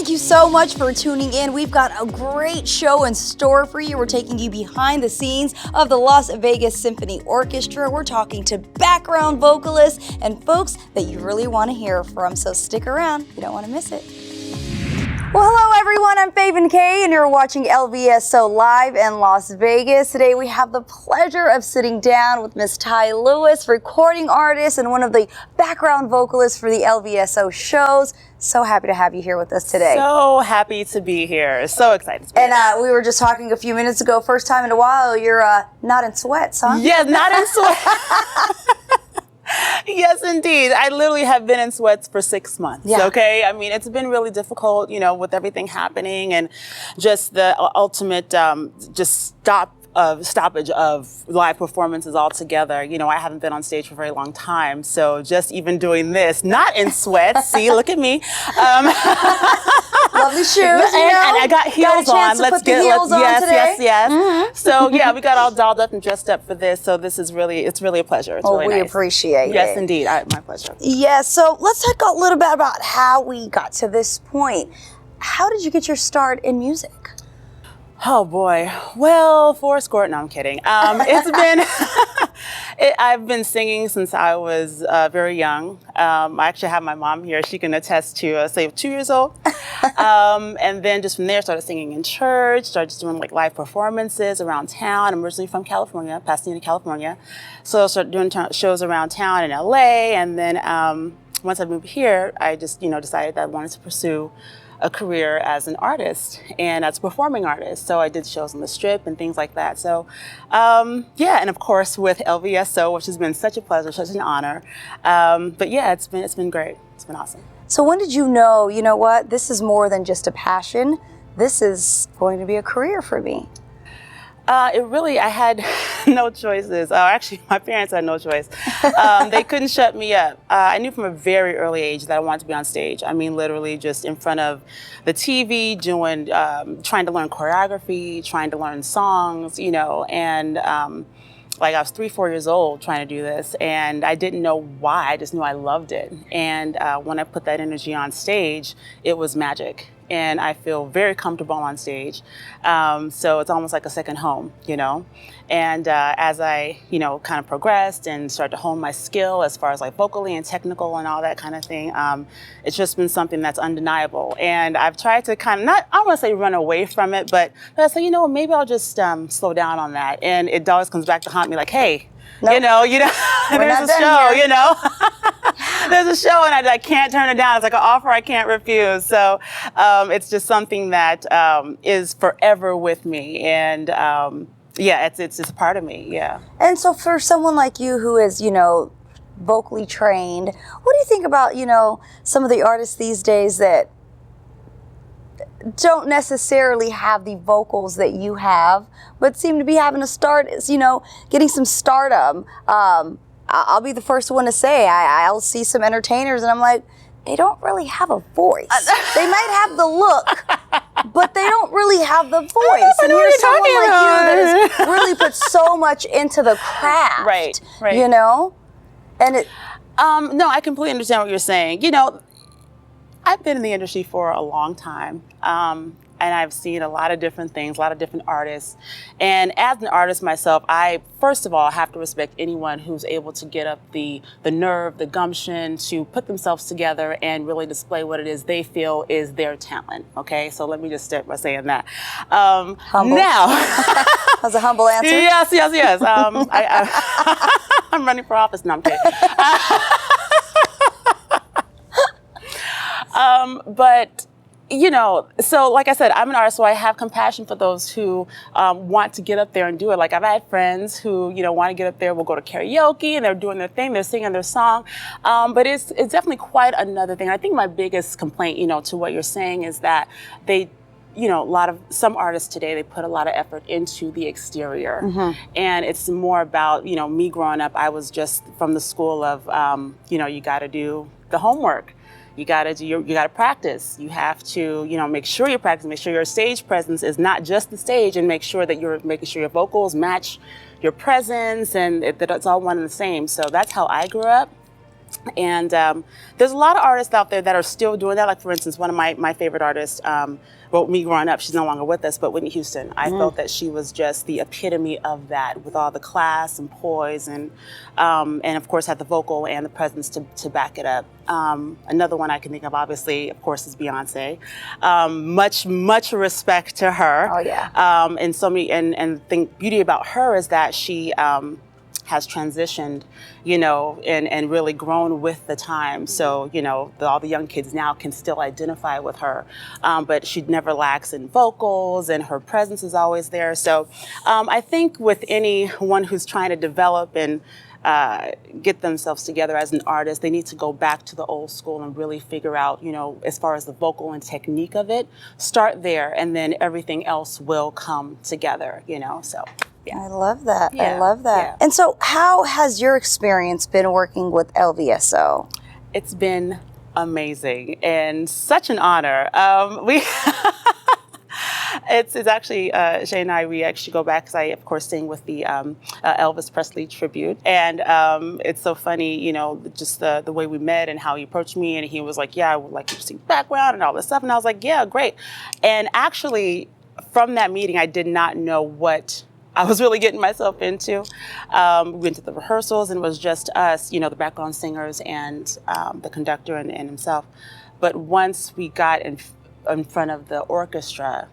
Thank you so much for tuning in. We've got a great show in store for you. We're taking you behind the scenes of the Las Vegas Symphony Orchestra. We're talking to background vocalists and folks that you really want to hear from. So stick around. You don't want to miss it. Well, hello everyone, I'm Faven Kay and you're watching LVSO Live in Las Vegas. Today we have the pleasure of sitting down with Miss Tai Lewis, recording artist and one of the background vocalists for the LVSO shows. So happy to have you here with us today. So happy to be here. So excited to be here. And we were just talking a few minutes ago, first time in a while, you're not in sweats, huh? Yeah, not in sweats. Yes, indeed. I literally have been in sweats for 6 months. Yeah. Okay. I mean, it's been really difficult, you know, with everything happening and just the ultimate stoppage of live performances altogether. You know, I haven't been on stage for a very long time. So just even doing this, not in sweats, see, look at me. Lovely shoes, and I got heels on. Yes. So yeah, we got all dolled up and dressed up for this. So this is really, it's really a pleasure. It's really we nice. Appreciate it. Yes, indeed. My pleasure. Yeah, so let's talk a little bit about how we got to this point. How did you get your start in music? Oh boy. Well, Forrest Gordon, no, I'm kidding. It's been, I've been singing since I was very young. I actually have my mom here. She can attest to, say, 2 years old. And then just from there, started singing in church, started just doing like live performances around town. I'm originally from California, Pasadena, California. So I started doing shows around town in LA. And then once I moved here, I just, decided that I wanted to pursue a career as an artist and as a performing artist. So I did shows on the Strip and things like that. So yeah, and of course with LVSO, which has been such a pleasure, such an honor. But yeah, it's been great. It's been awesome. So when did you know what, this is more than just a passion, this is going to be a career for me? I had no choices. Actually, my parents had no choice. They couldn't shut me up. I knew from a very early age that I wanted to be on stage. I mean, literally just in front of the TV, doing, trying to learn choreography, trying to learn songs, and like I was 3-4 years old trying to do this, and I didn't know why. I just knew I loved it. And when I put that energy on stage, it was magic. And I feel very comfortable on stage. So it's almost like a second home, And as I, kind of progressed and started to hone my skill as far as like vocally and technical and all that kind of thing, it's just been something that's undeniable. And I've tried to kind of I don't want to say run away from it, but I say, maybe I'll just slow down on that. And it always comes back to haunt me like, hey, nope. There's a show, there's a show and I can't turn it down. It's like an offer I can't refuse. So it's just something that is forever with me. And yeah, it's just a part of me, yeah. And so for someone like you who is, vocally trained, what do you think about, some of the artists these days that don't necessarily have the vocals that you have, but seem to be having a start, getting some stardom? I'll be the first one to say, I'll see some entertainers and I'm like, they don't really have a voice. They might have the look, but they don't really have the voice. And here's someone like you that has really put so much into the craft. Right. And it... no, I completely understand what you're saying. I've been in the industry for a long time, and I've seen a lot of different things, a lot of different artists. And as an artist myself, I, first of all, have to respect anyone who's able to get up the nerve, the gumption to put themselves together and really display what it is they feel is their talent, okay? So let me just start by saying that. Humble. Now. That's a humble answer. Yes. I'm running for office. No, I'm kidding. But, so like I said, I'm an artist, so I have compassion for those who want to get up there and do it. Like I've had friends who, want to get up there, will go to karaoke and they're doing their thing, they're singing their song. But it's definitely quite another thing. I think my biggest complaint, to what you're saying is that they, some artists today, they put a lot of effort into the exterior. And it's more about, me growing up, I was just from the school of, you got to do the homework. You gotta practice. You have to, make sure you practice, make sure your stage presence is not just the stage, and make sure that you're making sure your vocals match your presence and that it's all one and the same. So that's how I grew up. And there's a lot of artists out there that are still doing that. Like, for instance, one of my favorite artists, well, me growing up, she's no longer with us, but Whitney Houston. I felt that she was just the epitome of that, with all the class and poise, and of course had the vocal and the presence to back it up. Another one I can think of, obviously, of course, is Beyonce. Much respect to her. Oh yeah. And so many, and the beauty about her is that she has transitioned, you know, and really grown with the time. So, you know, all the young kids now can still identify with her, but she never lacks in vocals, and her presence is always there. So I think with anyone who's trying to develop and get themselves together as an artist, they need to go back to the old school and really figure out, you know, as far as the vocal and technique of it, start there, and then everything else will come together, you know, so. Yeah. I love that. Yeah. I love that. Yeah. And so how has your experience been working with LVSO? It's been amazing and such an honor. It's actually, Shay and I, we actually go back, because I, of course, sing with the Elvis Presley tribute. And it's so funny, you know, just the way we met and how he approached me. And he was like, yeah, I would like you to sing background and all this stuff. And I was like, yeah, great. And actually, from that meeting, I did not know what I was really getting myself into. We went to the rehearsals, and it was just us, you know, the background singers and the conductor and himself. But once we got in front of the orchestra,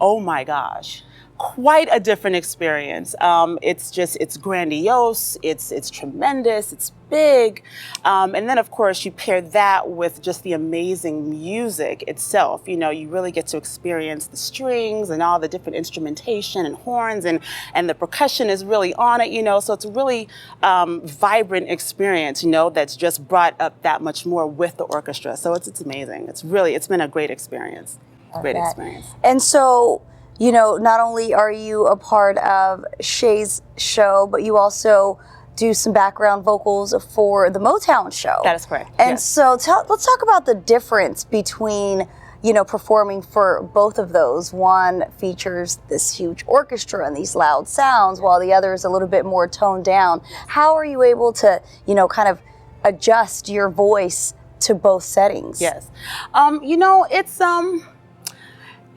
oh my gosh, quite a different experience. It's grandiose, it's tremendous, it's big. And then of course you pair that with just the amazing music itself. You know, you really get to experience the strings and all the different instrumentation and horns, and the percussion is really on it, you know, so it's a really vibrant experience, you know, that's just brought up that much more with the orchestra. So it's amazing. It's been a great experience. Great experience. And so, you know, not only are you a part of Shay's show, but you also do some background vocals for the Motown show. That is correct. And yes. so let's talk about the difference between, you know, performing for both of those. One features this huge orchestra and these loud sounds, while the other is a little bit more toned down. How are you able to, you know, kind of adjust your voice to both settings? Yes. You know,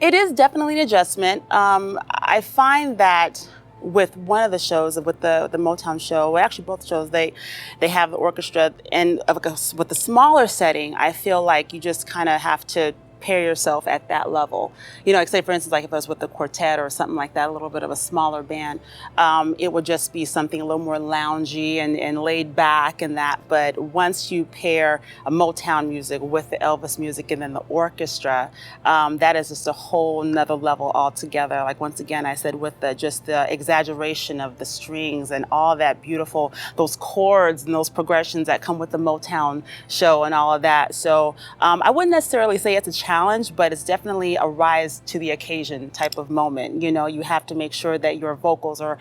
it is definitely an adjustment. I find that with one of the shows, with the Motown show, well, actually both shows, they have the orchestra, and with the smaller setting, I feel like you just kind of have to pair yourself at that level. You know, like say for instance, like if I was with the quartet or something like that, a little bit of a smaller band, it would just be something a little more loungy and laid back and that. But once you pair a Motown music with the Elvis music and then the orchestra, that is just a whole nother level altogether. Like once again, I said, with just the exaggeration of the strings and all that beautiful, those chords and those progressions that come with the Motown show and all of that. So I wouldn't necessarily say it's a challenge, but it's definitely a rise to the occasion type of moment. You know, you have to make sure that your vocals are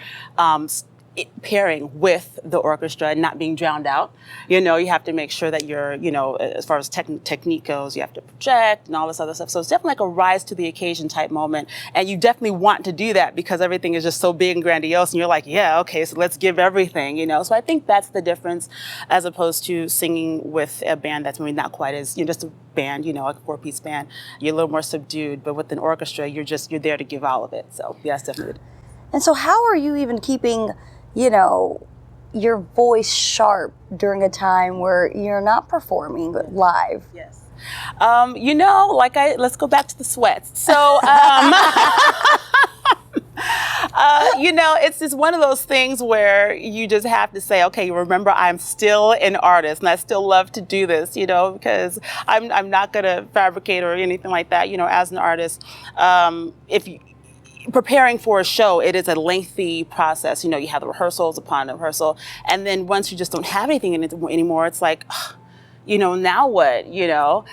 pairing with the orchestra and not being drowned out. You know, you have to make sure that you're, you know, as far as technique goes, you have to project and all this other stuff. So it's definitely like a rise to the occasion type moment. And you definitely want to do that because everything is just so big and grandiose. And you're like, yeah, okay, so let's give everything, you know. So I think that's the difference as opposed to singing with a band that's maybe not quite as, you know, just a band, you know, like a 4-piece band. You're a little more subdued, but with an orchestra, you're there to give all of it. So yeah, it's definitely. And so how are you even keeping, you know, your voice sharp during a time where you're not performing live? Yes. You know, let's go back to the sweats. So, you know, it's just one of those things where you just have to say, okay, remember, I'm still an artist and I still love to do this, you know, because I'm not going to fabricate or anything like that, you know, as an artist. Preparing for a show, it is a lengthy process. You know, you have the rehearsals upon the rehearsal, and then once you just don't have anything in it anymore, it's like, you know, now what, you know?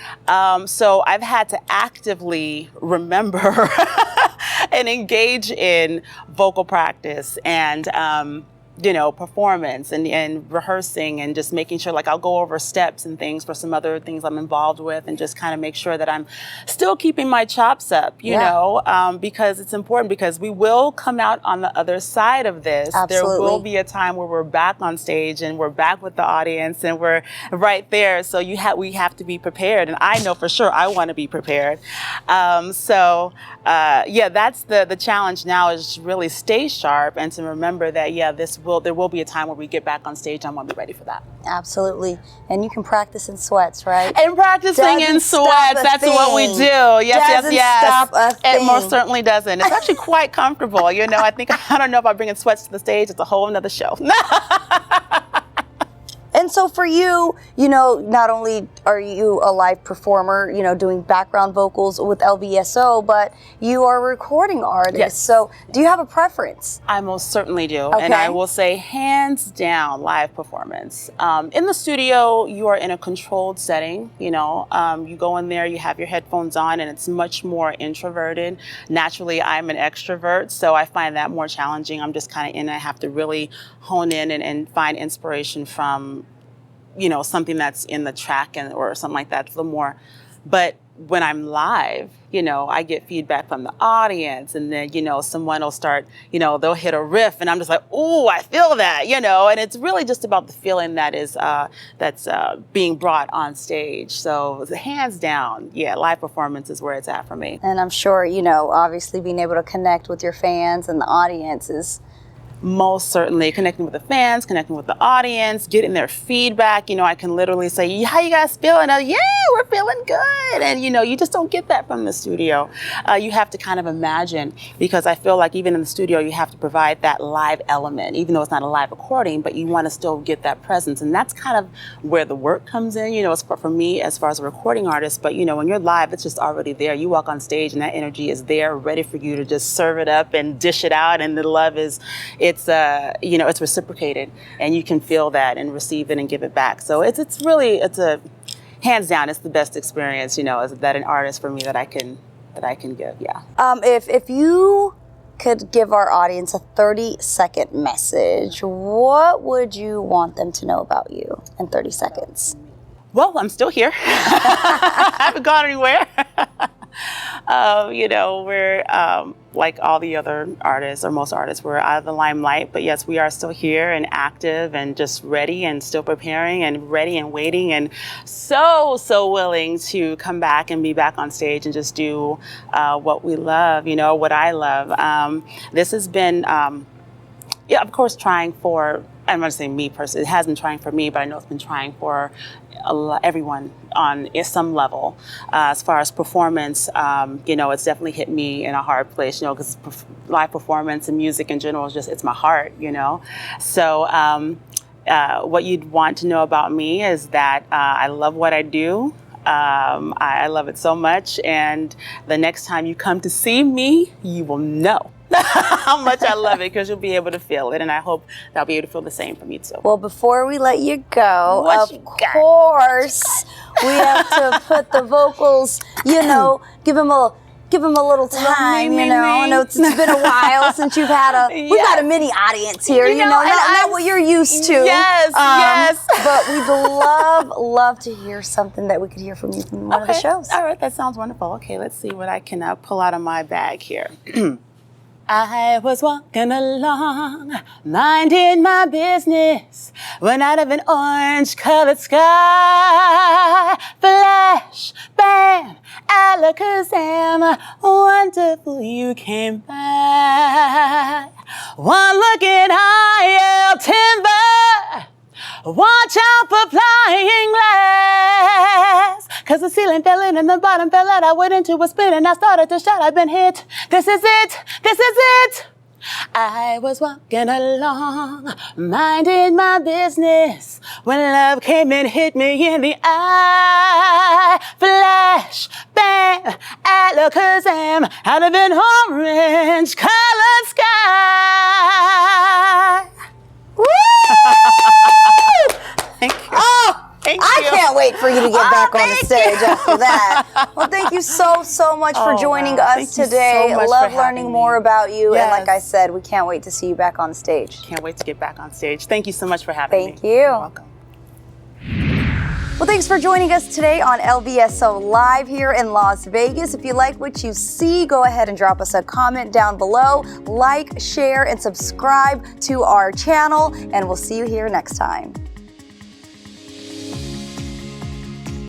So I've had to actively remember and engage in vocal practice and performance and rehearsing and just making sure, like, I'll go over steps and things for some other things I'm involved with, and just kind of make sure that I'm still keeping my chops up, because it's important, because we will come out on the other side of this. Absolutely. There will be a time where we're back on stage and we're back with the audience and we're right there. So we have to be prepared. And I know for sure I want to be prepared. That's the challenge now, is to really stay sharp and to remember that, there will be a time where we get back on stage. I want to be ready for that. Absolutely. And you can practice in sweats, right? And practicing in sweats, that's what we do. Yes. Stop a thing. It most certainly doesn't. It's actually quite comfortable. I don't know if I'm bringing sweats to the stage. It's a whole nother show. And so for you, not only are you a live performer, doing background vocals with LVSO, but you are a recording artist. Yes. So do you have a preference? I most certainly do. Okay. And I will say, hands down, live performance. In the studio, you are in a controlled setting. You go in there, you have your headphones on, and it's much more introverted. Naturally, I'm an extrovert, so I find that more challenging. I'm just kind of in, I have to really hone in and find inspiration from something that's in the track or something like that, a little more. But when I'm live, I get feedback from the audience, and then, someone will start, they'll hit a riff, and I'm just like, oh, I feel that, and it's really just about the feeling that is, that's being brought on stage. So hands down, live performance is where it's at for me. And I'm sure, obviously being able to connect with your fans and the audience is most certainly connecting with the fans, connecting with the audience, getting their feedback. I can literally say, how you guys feeling? Yeah, we're feeling good. And, you just don't get that from the studio. You have to kind of imagine, because I feel like even in the studio, you have to provide that live element, even though it's not a live recording, but you want to still get that presence. And that's kind of where the work comes in, as for me, as far as a recording artist. But, when you're live, it's just already there. You walk on stage and that energy is there, ready for you to just serve it up and dish it out. And the love is, it's reciprocated, and you can feel that and receive it and give it back. So it's a hands down, it's the best experience, as that an artist for me that I can give. Yeah. If you could give our audience a 30-second message, what would you want them to know about you in 30 seconds? Well, I'm still here. I haven't gone anywhere. We're like all the other artists, or most artists, we're out of the limelight. But yes, we are still here and active and just ready and still preparing and ready and waiting and so willing to come back and be back on stage and just do what we love, what I love. This has been, of course, trying for, I'm not saying me personally, it has been trying for me, but I know it's been trying for everyone on some level. As far as performance, it's definitely hit me in a hard place, because live performance and music in general is just, it's my heart, So what you'd want to know about me is that I love what I do. I love it so much. And the next time you come to see me, you will know how much I love it, because you'll be able to feel it, and I hope that I'll be able to feel the same from you too. Well, before we let you go, of course, we have to put the vocals, give them a little time, I know it's been a while since you've had we've got a mini audience here, not what you're used to. Yes. But we'd love to hear something that we could hear from you from one of the shows. All right, that sounds wonderful. Okay, let's see what I can pull out of my bag here. I was walking along, minding my business, when out of an orange-colored sky, flash, bam, alakazam, wonderful you came by. One look and I yelled timber, watch out for flying glass, 'cause the ceiling fell in and the bottom fell out. I went into a spin and I started to shout, I've been hit. This is it. This is it. I was walking along, minding my business, when love came and hit me in the eye. Flash, bam, alakazam, out of an orange-colored sky. Woo! Thank you. Oh, I can't wait for you to get back on the stage after that. Well, thank you you so much for joining us Thank you today. so much Love for learning having more me. about you. And like I Yes. said, we can't wait to see you back on stage. Can't wait to get back on stage. Thank you so much for having me. Thank you. You're welcome. Well, thanks for joining us today on LVSO Live here in Las Vegas. If you like what you see, go ahead and drop us a comment down below. Like, share, and subscribe to our channel, and we'll see you here next time.